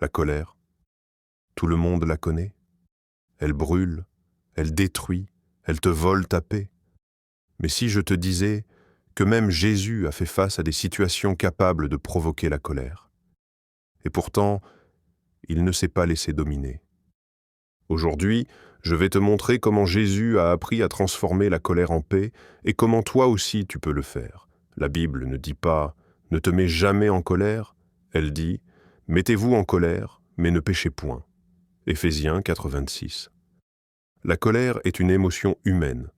La colère, tout le monde la connaît. Elle brûle, elle détruit, elle te vole ta paix. Mais si je te disais que même Jésus a fait face à des situations capables de provoquer la colère, et pourtant, il ne s'est pas laissé dominer. Aujourd'hui, je vais te montrer comment Jésus a appris à transformer la colère en paix et comment toi aussi tu peux le faire. La Bible ne dit pas « ne te mets jamais en colère », elle dit « mettez-vous en colère, mais ne péchez point ». Éphésiens 4,26. La colère est une émotion humaine.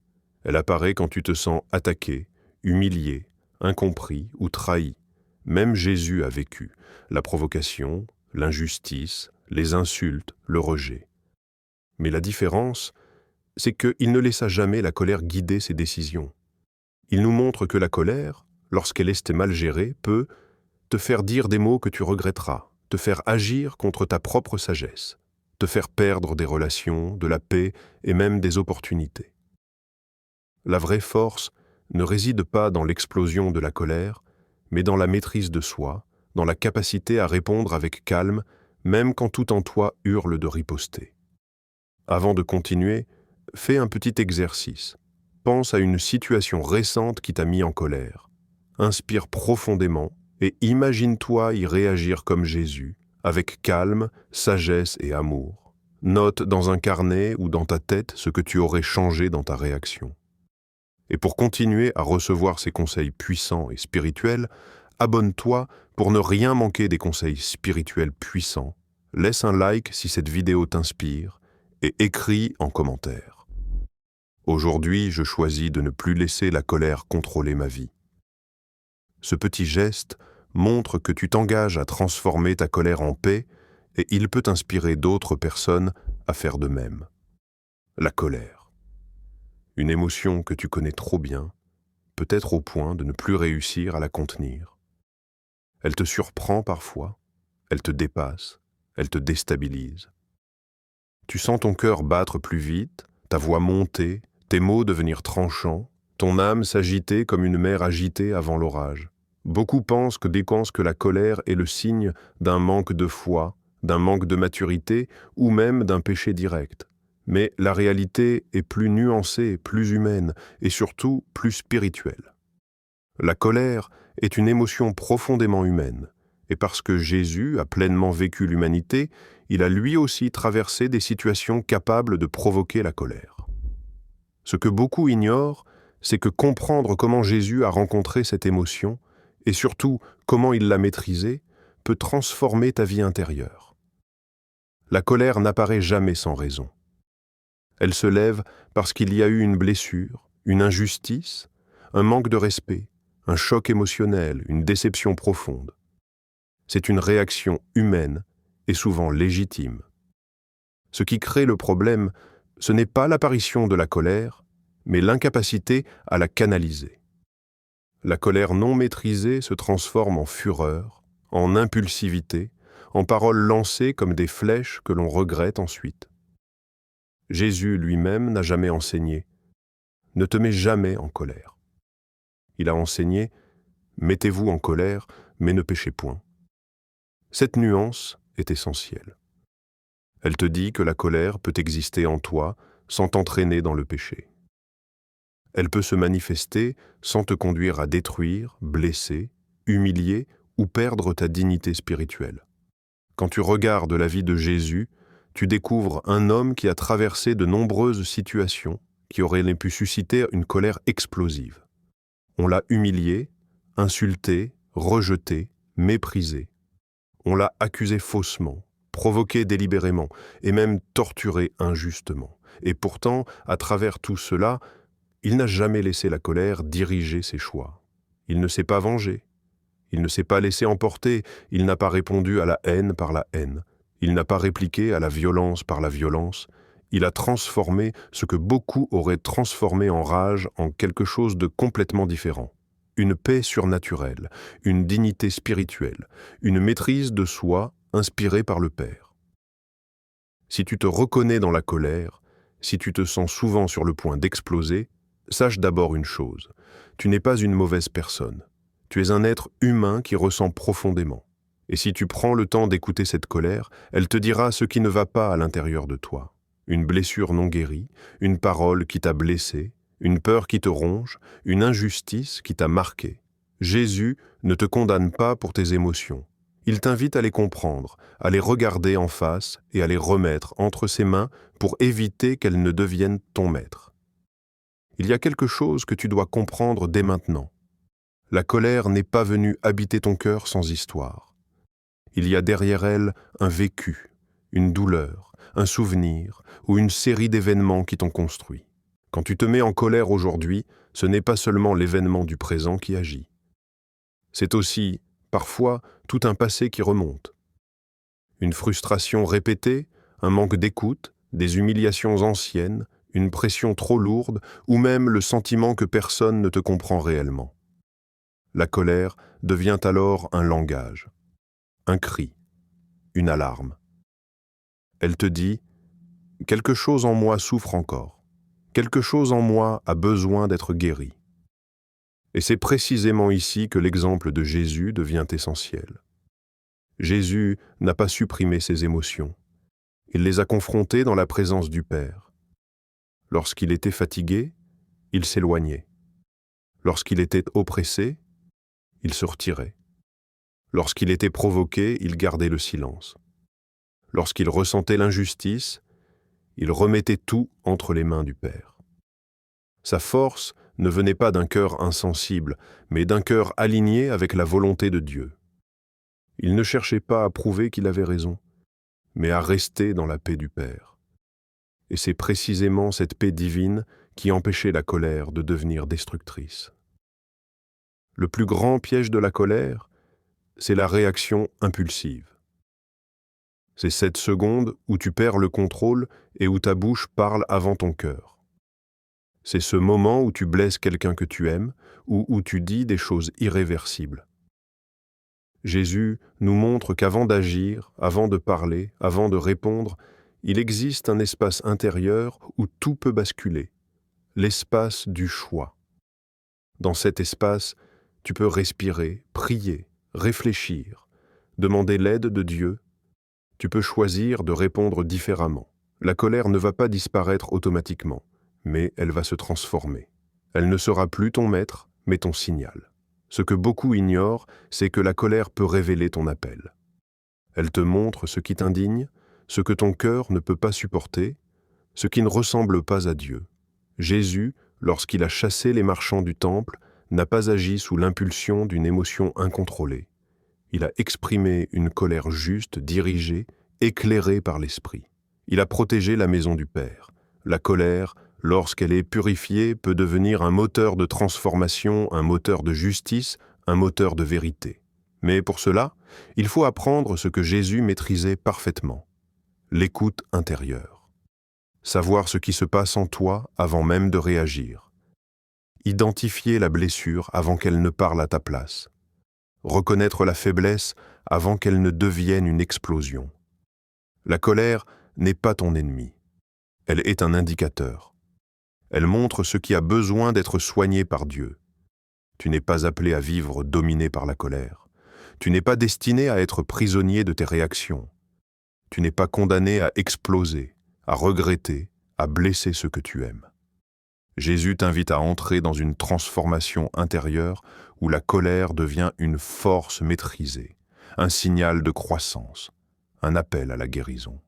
Elle apparaît quand tu te sens attaqué, humilié, incompris ou trahi. Même Jésus a vécu la provocation, l'injustice, les insultes, le rejet. Mais la différence, c'est qu'il ne laissa jamais la colère guider ses décisions. Il nous montre que la colère, lorsqu'elle est mal gérée, peut te faire dire des mots que tu regretteras, te faire agir contre ta propre sagesse, te faire perdre des relations, de la paix et même des opportunités. La vraie force ne réside pas dans l'explosion de la colère, mais dans la maîtrise de soi, dans la capacité à répondre avec calme, même quand tout en toi hurle de riposter. Avant de continuer, fais un petit exercice. Pense à une situation récente qui t'a mis en colère. Inspire profondément et imagine-toi y réagir comme Jésus, avec calme, sagesse et amour. Note dans un carnet ou dans ta tête ce que tu aurais changé dans ta réaction. Et pour continuer à recevoir ces conseils puissants et spirituels, abonne-toi pour ne rien manquer des conseils spirituels puissants. Laisse un like si cette vidéo t'inspire et écris en commentaire. Aujourd'hui, je choisis de ne plus laisser la colère contrôler ma vie. Ce petit geste montre que tu t'engages à transformer ta colère en paix et il peut inspirer d'autres personnes à faire de même. La colère. Une émotion que tu connais trop bien, peut-être au point de ne plus réussir à la contenir. Elle te surprend parfois, elle te dépasse, elle te déstabilise. Tu sens ton cœur battre plus vite, ta voix monter, tes mots devenir tranchants, ton âme s'agiter comme une mer agitée avant l'orage. Beaucoup pensent que la colère est le signe d'un manque de foi, d'un manque de maturité ou même d'un péché direct. Mais la réalité est plus nuancée, plus humaine et surtout plus spirituelle. La colère est une émotion profondément humaine. Et parce que Jésus a pleinement vécu l'humanité, il a lui aussi traversé des situations capables de provoquer la colère. Ce que beaucoup ignorent, c'est que comprendre comment Jésus a rencontré cette émotion, et surtout comment il l'a maîtrisée, peut transformer ta vie intérieure. La colère n'apparaît jamais sans raison. Elle se lève parce qu'il y a eu une blessure, une injustice, un manque de respect, un choc émotionnel, une déception profonde. C'est une réaction humaine et souvent légitime. Ce qui crée le problème, ce n'est pas l'apparition de la colère, mais l'incapacité à la canaliser. La colère non maîtrisée se transforme en fureur, en impulsivité, en paroles lancées comme des flèches que l'on regrette ensuite. Jésus lui-même n'a jamais enseigné « Ne te mets jamais en colère ». Il a enseigné « Mettez-vous en colère, mais ne péchez point ». Cette nuance est essentielle. Elle te dit que la colère peut exister en toi sans t'entraîner dans le péché. Elle peut se manifester sans te conduire à détruire, blesser, humilier ou perdre ta dignité spirituelle. Quand tu regardes la vie de Jésus, tu découvres un homme qui a traversé de nombreuses situations qui auraient pu susciter une colère explosive. On l'a humilié, insulté, rejeté, méprisé. On l'a accusé faussement, provoqué délibérément et même torturé injustement. Et pourtant, à travers tout cela, il n'a jamais laissé la colère diriger ses choix. Il ne s'est pas vengé. Il ne s'est pas laissé emporter. Il n'a pas répondu à la haine par la haine. Il n'a pas répliqué à la violence par la violence. Il a transformé ce que beaucoup auraient transformé en rage en quelque chose de complètement différent. Une paix surnaturelle, une dignité spirituelle, une maîtrise de soi inspirée par le Père. Si tu te reconnais dans la colère, si tu te sens souvent sur le point d'exploser, sache d'abord une chose, tu n'es pas une mauvaise personne. Tu es un être humain qui ressent profondément. Et si tu prends le temps d'écouter cette colère, elle te dira ce qui ne va pas à l'intérieur de toi. Une blessure non guérie, une parole qui t'a blessé, une peur qui te ronge, une injustice qui t'a marqué. Jésus ne te condamne pas pour tes émotions. Il t'invite à les comprendre, à les regarder en face et à les remettre entre ses mains pour éviter qu'elles ne deviennent ton maître. Il y a quelque chose que tu dois comprendre dès maintenant. La colère n'est pas venue habiter ton cœur sans histoire. Il y a derrière elle un vécu, une douleur, un souvenir ou une série d'événements qui t'ont construit. Quand tu te mets en colère aujourd'hui, ce n'est pas seulement l'événement du présent qui agit. C'est aussi, parfois, tout un passé qui remonte. Une frustration répétée, un manque d'écoute, des humiliations anciennes, une pression trop lourde ou même le sentiment que personne ne te comprend réellement. La colère devient alors un langage, un cri, une alarme. Elle te dit « Quelque chose en moi souffre encore, quelque chose en moi a besoin d'être guéri ». Et c'est précisément ici que l'exemple de Jésus devient essentiel. Jésus n'a pas supprimé ses émotions. Il les a confrontées dans la présence du Père. Lorsqu'il était fatigué, il s'éloignait. Lorsqu'il était oppressé, il se retirait. Lorsqu'il était provoqué, il gardait le silence. Lorsqu'il ressentait l'injustice, il remettait tout entre les mains du Père. Sa force ne venait pas d'un cœur insensible, mais d'un cœur aligné avec la volonté de Dieu. Il ne cherchait pas à prouver qu'il avait raison, mais à rester dans la paix du Père. Et c'est précisément cette paix divine qui empêchait la colère de devenir destructrice. Le plus grand piège de la colère, c'est la réaction impulsive. C'est cette seconde où tu perds le contrôle et où ta bouche parle avant ton cœur. C'est ce moment où tu blesses quelqu'un que tu aimes ou où tu dis des choses irréversibles. Jésus nous montre qu'avant d'agir, avant de parler, avant de répondre, il existe un espace intérieur où tout peut basculer, l'espace du choix. Dans cet espace, tu peux respirer, prier, réfléchir, demander l'aide de Dieu. Tu peux choisir de répondre différemment. La colère ne va pas disparaître automatiquement, mais elle va se transformer. Elle ne sera plus ton maître, mais ton signal. Ce que beaucoup ignorent, c'est que la colère peut révéler ton appel. Elle te montre ce qui t'indigne, ce que ton cœur ne peut pas supporter, ce qui ne ressemble pas à Dieu. Jésus, lorsqu'il a chassé les marchands du temple, n'a pas agi sous l'impulsion d'une émotion incontrôlée. Il a exprimé une colère juste, dirigée, éclairée par l'Esprit. Il a protégé la maison du Père. La colère, lorsqu'elle est purifiée, peut devenir un moteur de transformation, un moteur de justice, un moteur de vérité. Mais pour cela, il faut apprendre ce que Jésus maîtrisait parfaitement, l'écoute intérieure. Savoir ce qui se passe en toi avant même de réagir. Identifier la blessure avant qu'elle ne parle à ta place. Reconnaître la faiblesse avant qu'elle ne devienne une explosion. La colère n'est pas ton ennemi. Elle est un indicateur. Elle montre ce qui a besoin d'être soigné par Dieu. Tu n'es pas appelé à vivre dominé par la colère. Tu n'es pas destiné à être prisonnier de tes réactions. Tu n'es pas condamné à exploser, à regretter, à blesser ceux que tu aimes. Jésus t'invite à entrer dans une transformation intérieure où la colère devient une force maîtrisée, un signal de croissance, un appel à la guérison.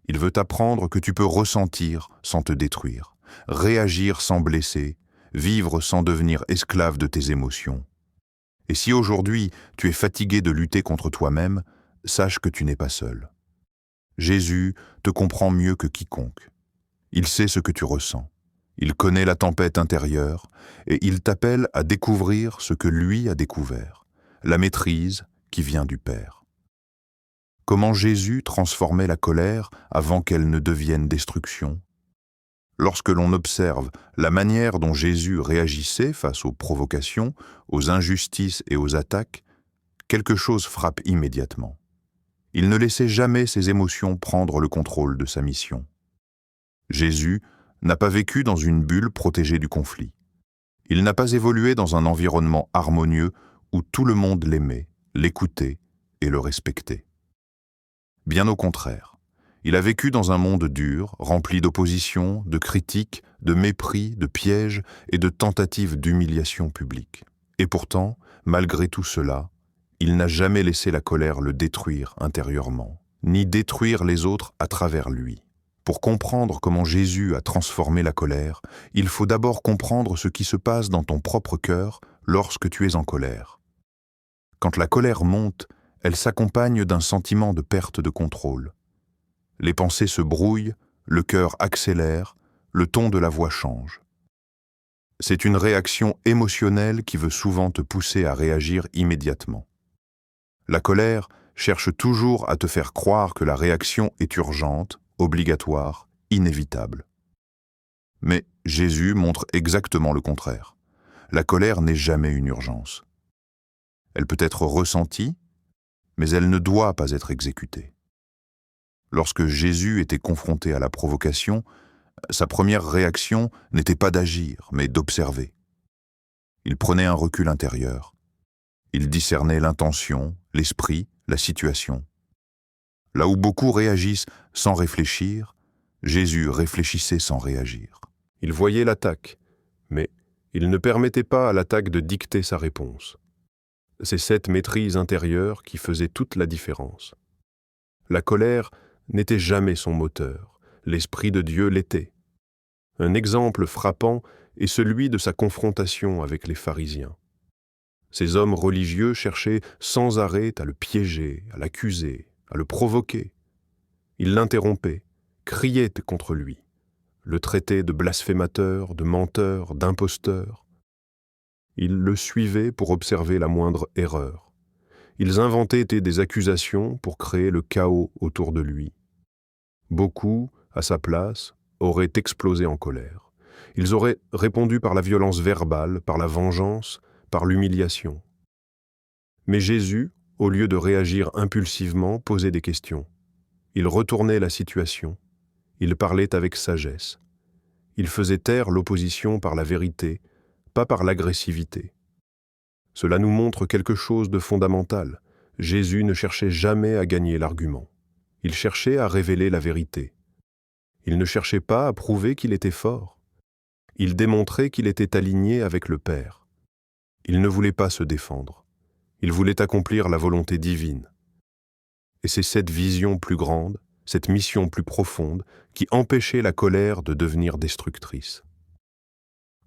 Il veut t'apprendre que tu peux ressentir sans te détruire, réagir sans blesser, vivre sans devenir esclave de tes émotions. Et si aujourd'hui tu es fatigué de lutter contre toi-même, sache que tu n'es pas seul. Jésus te comprend mieux que quiconque. Il sait ce que tu ressens. Il connaît la tempête intérieure et il t'appelle à découvrir ce que lui a découvert, la maîtrise qui vient du Père. Comment Jésus transformait la colère avant qu'elle ne devienne destruction? Lorsque l'on observe la manière dont Jésus réagissait face aux provocations, aux injustices et aux attaques, quelque chose frappe immédiatement. Il ne laissait jamais ses émotions prendre le contrôle de sa mission. Jésus n'a pas vécu dans une bulle protégée du conflit. Il n'a pas évolué dans un environnement harmonieux où tout le monde l'aimait, l'écoutait et le respecter. Bien au contraire, il a vécu dans un monde dur, rempli d'opposition, de critiques, de mépris, de pièges et de tentatives d'humiliation publique. Et pourtant, malgré tout cela, il n'a jamais laissé la colère le détruire intérieurement, ni détruire les autres à travers lui. Pour comprendre comment Jésus a transformé la colère, il faut d'abord comprendre ce qui se passe dans ton propre cœur lorsque tu es en colère. Quand la colère monte, elle s'accompagne d'un sentiment de perte de contrôle. Les pensées se brouillent, le cœur accélère, le ton de la voix change. C'est une réaction émotionnelle qui veut souvent te pousser à réagir immédiatement. La colère cherche toujours à te faire croire que la réaction est urgente, obligatoire, inévitable. Mais Jésus montre exactement le contraire. La colère n'est jamais une urgence. Elle peut être ressentie, mais elle ne doit pas être exécutée. Lorsque Jésus était confronté à la provocation, sa première réaction n'était pas d'agir, mais d'observer. Il prenait un recul intérieur. Il discernait l'intention, l'esprit, la situation. Là où beaucoup réagissent sans réfléchir, Jésus réfléchissait sans réagir. Il voyait l'attaque, mais il ne permettait pas à l'attaque de dicter sa réponse. C'est cette maîtrise intérieure qui faisait toute la différence. La colère n'était jamais son moteur, l'Esprit de Dieu l'était. Un exemple frappant est celui de sa confrontation avec les pharisiens. Ces hommes religieux cherchaient sans arrêt à le piéger, à l'accuser, à le provoquer. Ils l'interrompaient, criaient contre lui, le traitaient de blasphémateur, de menteur, d'imposteur. Ils le suivaient pour observer la moindre erreur. Ils inventaient des accusations pour créer le chaos autour de lui. Beaucoup, à sa place, auraient explosé en colère. Ils auraient répondu par la violence verbale, par la vengeance, par l'humiliation. Mais Jésus, au lieu de réagir impulsivement, posait des questions. Il retournait la situation. Il parlait avec sagesse. Il faisait taire l'opposition par la vérité, pas par l'agressivité. Cela nous montre quelque chose de fondamental. Jésus ne cherchait jamais à gagner l'argument. Il cherchait à révéler la vérité. Il ne cherchait pas à prouver qu'il était fort. Il démontrait qu'il était aligné avec le Père. Il ne voulait pas se défendre. Il voulait accomplir la volonté divine. Et c'est cette vision plus grande, cette mission plus profonde, qui empêchait la colère de devenir destructrice.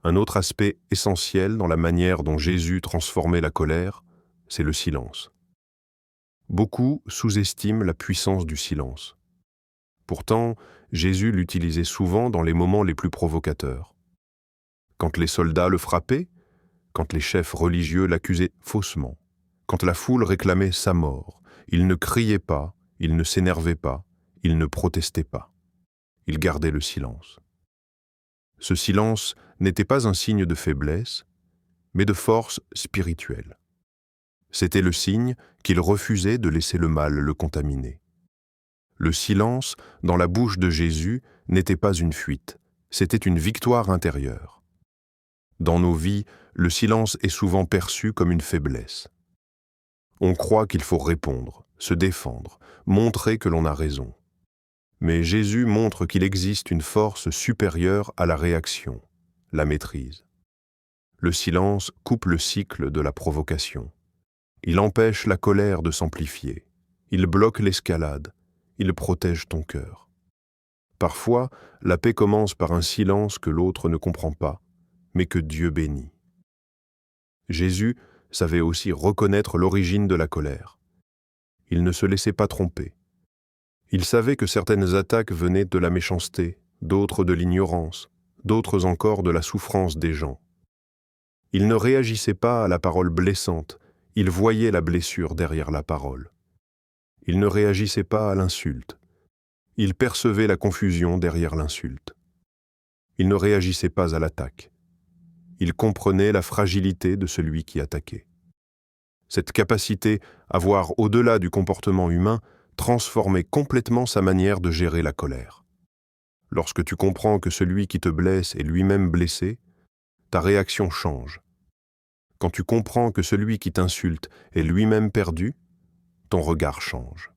Un autre aspect essentiel dans la manière dont Jésus transformait la colère, c'est le silence. Beaucoup sous-estiment la puissance du silence. Pourtant, Jésus l'utilisait souvent dans les moments les plus provocateurs. Quand les soldats le frappaient, quand les chefs religieux l'accusaient faussement, quand la foule réclamait sa mort, il ne criait pas, il ne s'énervait pas, il ne protestait pas. Il gardait le silence. Ce silence n'était pas un signe de faiblesse, mais de force spirituelle. C'était le signe qu'il refusait de laisser le mal le contaminer. Le silence, dans la bouche de Jésus, n'était pas une fuite, c'était une victoire intérieure. Dans nos vies, le silence est souvent perçu comme une faiblesse. On croit qu'il faut répondre, se défendre, montrer que l'on a raison. Mais Jésus montre qu'il existe une force supérieure à la réaction, la maîtrise. Le silence coupe le cycle de la provocation. Il empêche la colère de s'amplifier. Il bloque l'escalade. Il protège ton cœur. Parfois, la paix commence par un silence que l'autre ne comprend pas, mais que Dieu bénit. Jésus savait aussi reconnaître l'origine de la colère. Il ne se laissait pas tromper. Il savait que certaines attaques venaient de la méchanceté, d'autres de l'ignorance, d'autres encore de la souffrance des gens. Il ne réagissait pas à la parole blessante, il voyait la blessure derrière la parole. Il ne réagissait pas à l'insulte. Il percevait la confusion derrière l'insulte. Il ne réagissait pas à l'attaque. Il comprenait la fragilité de celui qui attaquait. Cette capacité à voir au-delà du comportement humain transformait complètement sa manière de gérer la colère. Lorsque tu comprends que celui qui te blesse est lui-même blessé, ta réaction change. Quand tu comprends que celui qui t'insulte est lui-même perdu, ton regard change.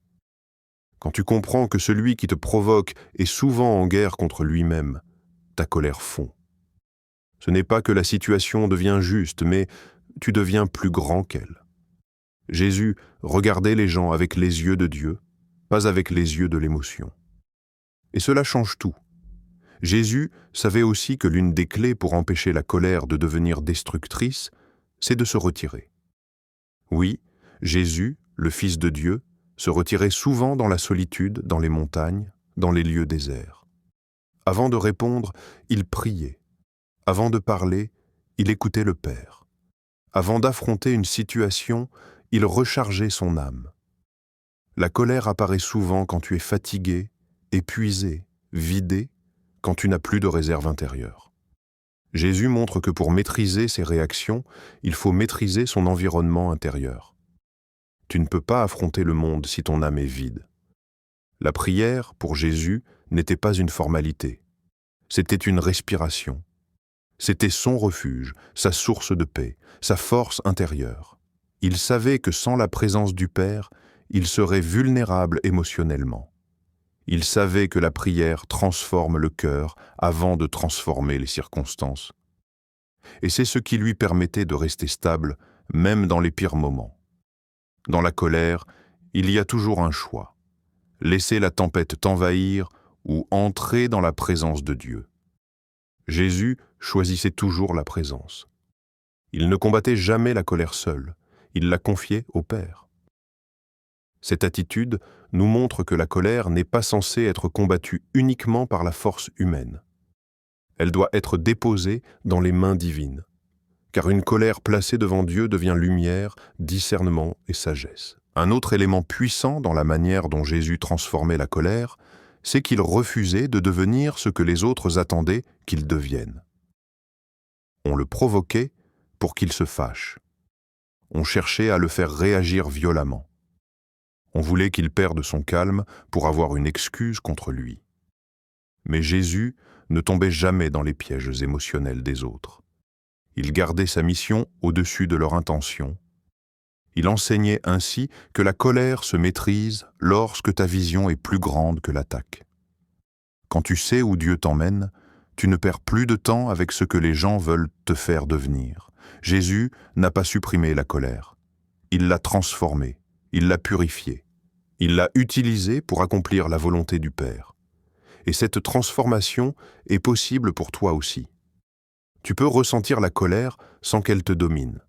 Quand tu comprends que celui qui te provoque est souvent en guerre contre lui-même, ta colère fond. Ce n'est pas que la situation devient juste, mais tu deviens plus grand qu'elle. Jésus regardait les gens avec les yeux de Dieu, pas avec les yeux de l'émotion. Et cela change tout. Jésus savait aussi que l'une des clés pour empêcher la colère de devenir destructrice, c'est de se retirer. Oui, Jésus, le Fils de Dieu, se retirait souvent dans la solitude, dans les montagnes, dans les lieux déserts. Avant de répondre, il priait. Avant de parler, il écoutait le Père. Avant d'affronter une situation, il rechargeait son âme. La colère apparaît souvent quand tu es fatigué, épuisé, vidé, quand tu n'as plus de réserve intérieure. Jésus montre que pour maîtriser ses réactions, il faut maîtriser son environnement intérieur. Tu ne peux pas affronter le monde si ton âme est vide. La prière, pour Jésus, n'était pas une formalité. C'était une respiration. C'était son refuge, sa source de paix, sa force intérieure. Il savait que sans la présence du Père, il serait vulnérable émotionnellement. Il savait que la prière transforme le cœur avant de transformer les circonstances. Et c'est ce qui lui permettait de rester stable, même dans les pires moments. Dans la colère, il y a toujours un choix. Laisser la tempête t'envahir ou entrer dans la présence de Dieu. Jésus choisissait toujours la présence. Il ne combattait jamais la colère seul, il la confiait au Père. Cette attitude nous montre que la colère n'est pas censée être combattue uniquement par la force humaine. Elle doit être déposée dans les mains divines, car une colère placée devant Dieu devient lumière, discernement et sagesse. Un autre élément puissant dans la manière dont Jésus transformait la colère, c'est qu'il refusait de devenir ce que les autres attendaient qu'il devienne. On le provoquait pour qu'il se fâche. On cherchait à le faire réagir violemment. On voulait qu'il perde son calme pour avoir une excuse contre lui. Mais Jésus ne tombait jamais dans les pièges émotionnels des autres. Il gardait sa mission au-dessus de leur intention. Il enseignait ainsi que la colère se maîtrise lorsque ta vision est plus grande que l'attaque. Quand tu sais où Dieu t'emmène, tu ne perds plus de temps avec ce que les gens veulent te faire devenir. Jésus n'a pas supprimé la colère. Il l'a transformée, il l'a purifiée. Il l'a utilisée pour accomplir la volonté du Père. Et cette transformation est possible pour toi aussi. Tu peux ressentir la colère sans qu'elle te domine.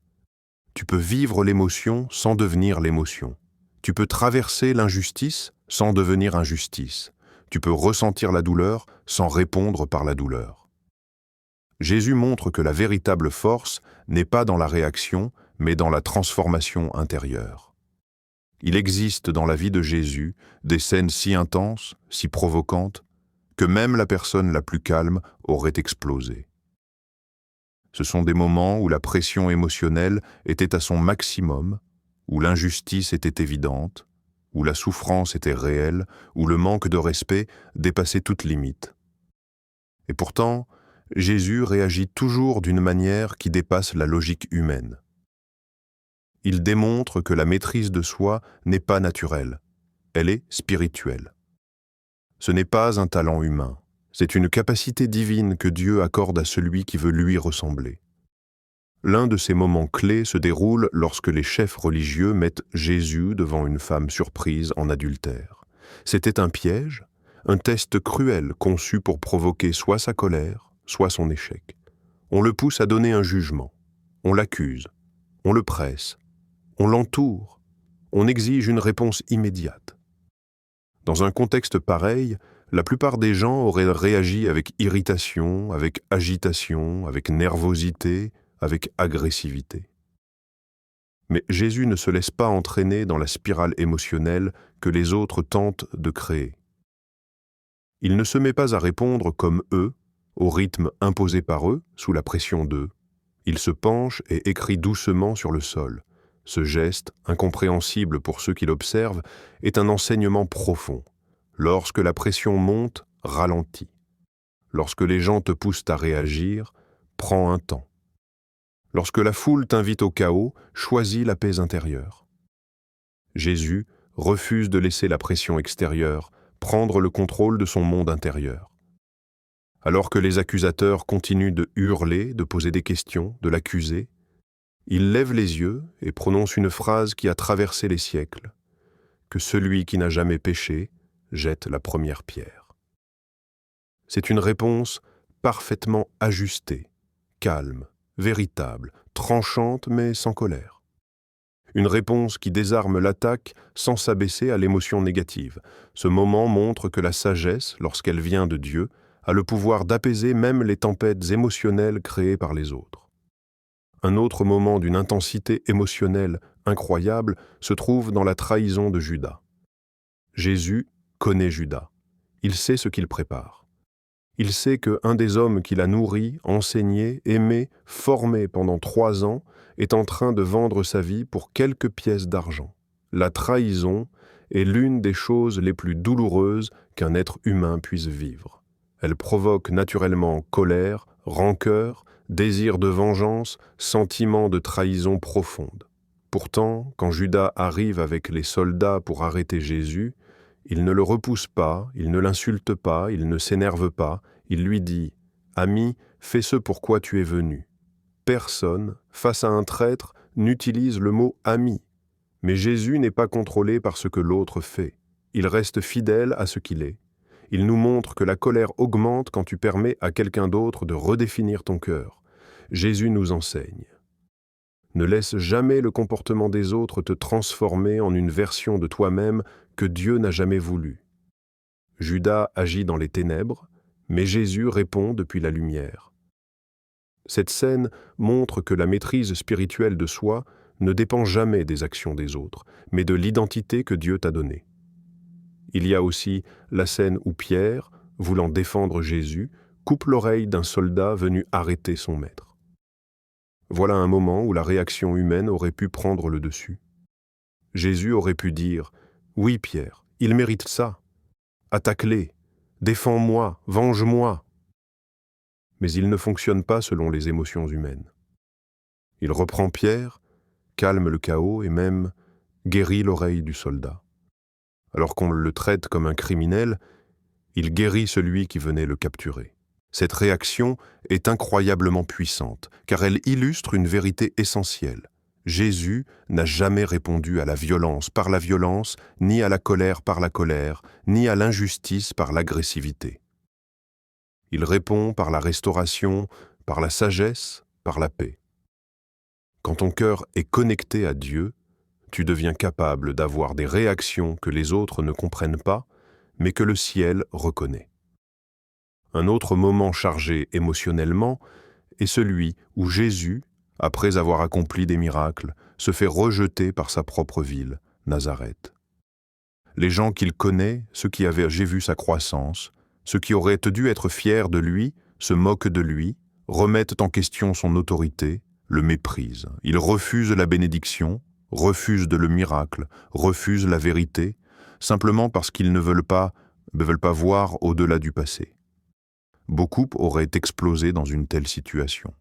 Tu peux vivre l'émotion sans devenir l'émotion. Tu peux traverser l'injustice sans devenir injustice. Tu peux ressentir la douleur sans répondre par la douleur. Jésus montre que la véritable force n'est pas dans la réaction, mais dans la transformation intérieure. Il existe dans la vie de Jésus des scènes si intenses, si provocantes, que même la personne la plus calme aurait explosé. Ce sont des moments où la pression émotionnelle était à son maximum, où l'injustice était évidente, où la souffrance était réelle, où le manque de respect dépassait toute limite. Et pourtant, Jésus réagit toujours d'une manière qui dépasse la logique humaine. Il démontre que la maîtrise de soi n'est pas naturelle, elle est spirituelle. Ce n'est pas un talent humain, c'est une capacité divine que Dieu accorde à celui qui veut lui ressembler. L'un de ces moments clés se déroule lorsque les chefs religieux mettent Jésus devant une femme surprise en adultère. C'était un piège, un test cruel conçu pour provoquer soit sa colère, soit son échec. On le pousse à donner un jugement, on l'accuse, on le presse, on l'entoure, on exige une réponse immédiate. Dans un contexte pareil, la plupart des gens auraient réagi avec irritation, avec agitation, avec nervosité, avec agressivité. Mais Jésus ne se laisse pas entraîner dans la spirale émotionnelle que les autres tentent de créer. Il ne se met pas à répondre comme eux, au rythme imposé par eux, sous la pression d'eux. Il se penche et écrit doucement sur le sol. Ce geste, incompréhensible pour ceux qui l'observent, est un enseignement profond. Lorsque la pression monte, ralentis. Lorsque les gens te poussent à réagir, prends un temps. Lorsque la foule t'invite au chaos, choisis la paix intérieure. Jésus refuse de laisser la pression extérieure prendre le contrôle de son monde intérieur. Alors que les accusateurs continuent de hurler, de poser des questions, de l'accuser, il lève les yeux et prononce une phrase qui a traversé les siècles, que celui qui n'a jamais péché jette la première pierre. C'est une réponse parfaitement ajustée, calme, véritable, tranchante mais sans colère. Une réponse qui désarme l'attaque sans s'abaisser à l'émotion négative. Ce moment montre que la sagesse, lorsqu'elle vient de Dieu, a le pouvoir d'apaiser même les tempêtes émotionnelles créées par les autres. Un autre moment d'une intensité émotionnelle incroyable se trouve dans la trahison de Judas. Jésus connaît Judas. Il sait ce qu'il prépare. Il sait qu'un des hommes qu'il a nourri, enseigné, aimé, formé pendant 3 ans est en train de vendre sa vie pour quelques pièces d'argent. La trahison est l'une des choses les plus douloureuses qu'un être humain puisse vivre. Elle provoque naturellement colère, rancœur, désir de vengeance, sentiment de trahison profonde. Pourtant, quand Judas arrive avec les soldats pour arrêter Jésus, il ne le repousse pas, il ne l'insulte pas, il ne s'énerve pas, il lui dit « Ami, fais ce pour quoi tu es venu ». Personne, face à un traître, n'utilise le mot « ami ». Mais Jésus n'est pas contrôlé par ce que l'autre fait. Il reste fidèle à ce qu'il est. Il nous montre que la colère augmente quand tu permets à quelqu'un d'autre de redéfinir ton cœur. Jésus nous enseigne. Ne laisse jamais le comportement des autres te transformer en une version de toi-même que Dieu n'a jamais voulu. Judas agit dans les ténèbres, mais Jésus répond depuis la lumière. Cette scène montre que la maîtrise spirituelle de soi ne dépend jamais des actions des autres, mais de l'identité que Dieu t'a donnée. Il y a aussi la scène où Pierre, voulant défendre Jésus, coupe l'oreille d'un soldat venu arrêter son maître. Voilà un moment où la réaction humaine aurait pu prendre le dessus. Jésus aurait pu dire « Oui, Pierre, il mérite ça. Attaque-les, défends-moi, venge-moi. » Mais il ne fonctionne pas selon les émotions humaines. Il reprend Pierre, calme le chaos et même guérit l'oreille du soldat. Alors qu'on le traite comme un criminel, il guérit celui qui venait le capturer. Cette réaction est incroyablement puissante, car elle illustre une vérité essentielle. Jésus n'a jamais répondu à la violence par la violence, ni à la colère par la colère, ni à l'injustice par l'agressivité. Il répond par la restauration, par la sagesse, par la paix. Quand ton cœur est connecté à Dieu, tu deviens capable d'avoir des réactions que les autres ne comprennent pas, mais que le ciel reconnaît. Un autre moment chargé émotionnellement est celui où Jésus, après avoir accompli des miracles, se fait rejeter par sa propre ville, Nazareth. Les gens qu'il connaît, ceux qui avaient vu sa croissance, ceux qui auraient dû être fiers de lui, se moquent de lui, remettent en question son autorité, le méprisent. Ils refusent la bénédiction, refusent le miracle, refusent la vérité, simplement parce qu'ils ne veulent pas voir au-delà du passé. Beaucoup auraient explosé dans une telle situation.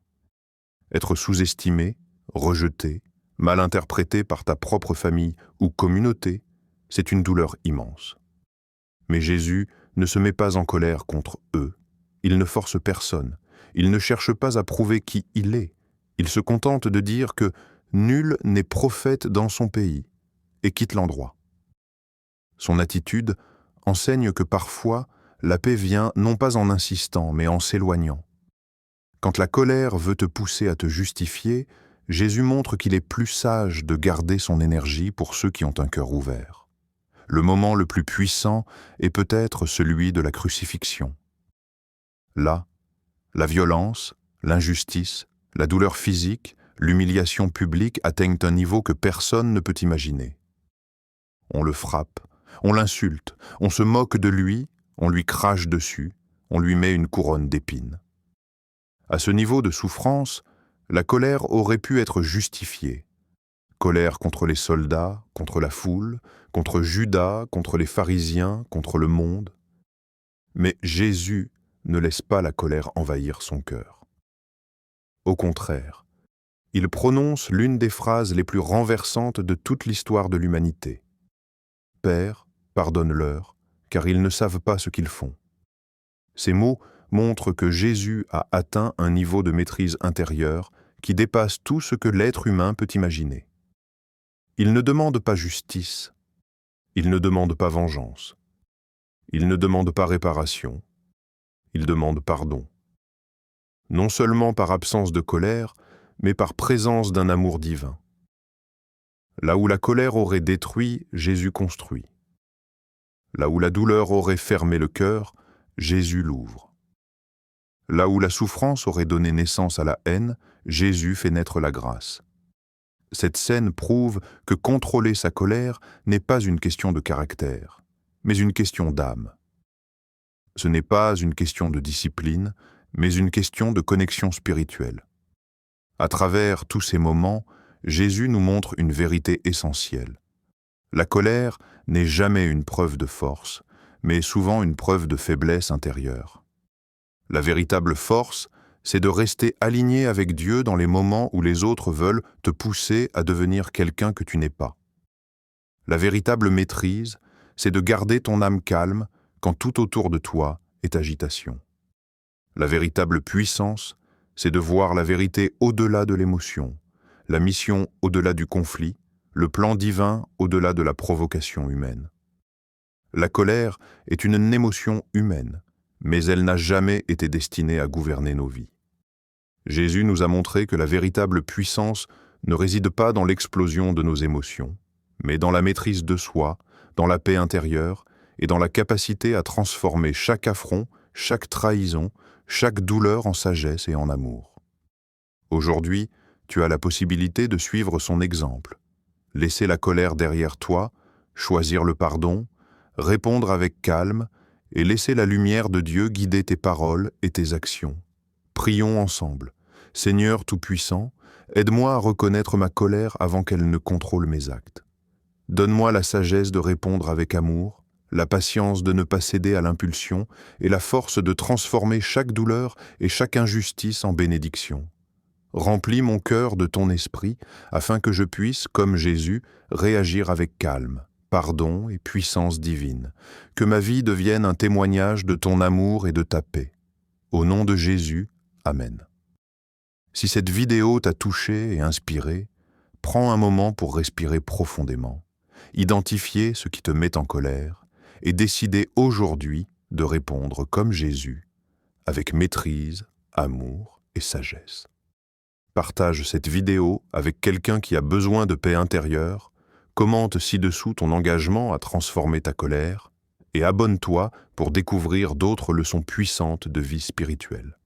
Être sous-estimé, rejeté, mal interprété par ta propre famille ou communauté, c'est une douleur immense. Mais Jésus ne se met pas en colère contre eux. Il ne force personne. Il ne cherche pas à prouver qui il est. Il se contente de dire que nul n'est prophète dans son pays et quitte l'endroit. Son attitude enseigne que parfois, la paix vient non pas en insistant, mais en s'éloignant. Quand la colère veut te pousser à te justifier, Jésus montre qu'il est plus sage de garder son énergie pour ceux qui ont un cœur ouvert. Le moment le plus puissant est peut-être celui de la crucifixion. Là, la violence, l'injustice, la douleur physique, l'humiliation publique atteignent un niveau que personne ne peut imaginer. On le frappe, on l'insulte, on se moque de lui, on lui crache dessus, on lui met une couronne d'épines. À ce niveau de souffrance, la colère aurait pu être justifiée. Colère contre les soldats, contre la foule, contre Judas, contre les pharisiens, contre le monde. Mais Jésus ne laisse pas la colère envahir son cœur. Au contraire, il prononce l'une des phrases les plus renversantes de toute l'histoire de l'humanité. Père, pardonne-leur, car ils ne savent pas ce qu'ils font. » Ces mots montrent que Jésus a atteint un niveau de maîtrise intérieure qui dépasse tout ce que l'être humain peut imaginer. Il ne demande pas justice, il ne demande pas vengeance, il ne demande pas réparation, il demande pardon. Non seulement par absence de colère, mais par présence d'un amour divin. Là où la colère aurait détruit, Jésus construit. Là où la douleur aurait fermé le cœur, Jésus l'ouvre. Là où la souffrance aurait donné naissance à la haine, Jésus fait naître la grâce. Cette scène prouve que contrôler sa colère n'est pas une question de caractère, mais une question d'âme. Ce n'est pas une question de discipline, mais une question de connexion spirituelle. À travers tous ces moments, Jésus nous montre une vérité essentielle. La colère n'est jamais une preuve de force, mais souvent une preuve de faiblesse intérieure. La véritable force, c'est de rester aligné avec Dieu dans les moments où les autres veulent te pousser à devenir quelqu'un que tu n'es pas. La véritable maîtrise, c'est de garder ton âme calme quand tout autour de toi est agitation. La véritable puissance, c'est de voir la vérité au-delà de l'émotion, la mission au-delà du conflit, le plan divin au-delà de la provocation humaine. La colère est une émotion humaine, mais elle n'a jamais été destinée à gouverner nos vies. Jésus nous a montré que la véritable puissance ne réside pas dans l'explosion de nos émotions, mais dans la maîtrise de soi, dans la paix intérieure et dans la capacité à transformer chaque affront, chaque trahison, chaque douleur en sagesse et en amour. Aujourd'hui, tu as la possibilité de suivre son exemple, laisser la colère derrière toi, choisir le pardon, répondre avec calme et laisser la lumière de Dieu guider tes paroles et tes actions. Prions ensemble. Seigneur Tout-Puissant, aide-moi à reconnaître ma colère avant qu'elle ne contrôle mes actes. Donne-moi la sagesse de répondre avec amour, la patience de ne pas céder à l'impulsion et la force de transformer chaque douleur et chaque injustice en bénédiction. Remplis mon cœur de ton esprit afin que je puisse, comme Jésus, réagir avec calme, pardon et puissance divine. Que ma vie devienne un témoignage de ton amour et de ta paix. Au nom de Jésus, Amen. Si cette vidéo t'a touché et inspiré, prends un moment pour respirer profondément, identifier ce qui te met en colère et décider aujourd'hui de répondre comme Jésus, avec maîtrise, amour et sagesse. Partage cette vidéo avec quelqu'un qui a besoin de paix intérieure, commente ci-dessous ton engagement à transformer ta colère et abonne-toi pour découvrir d'autres leçons puissantes de vie spirituelle.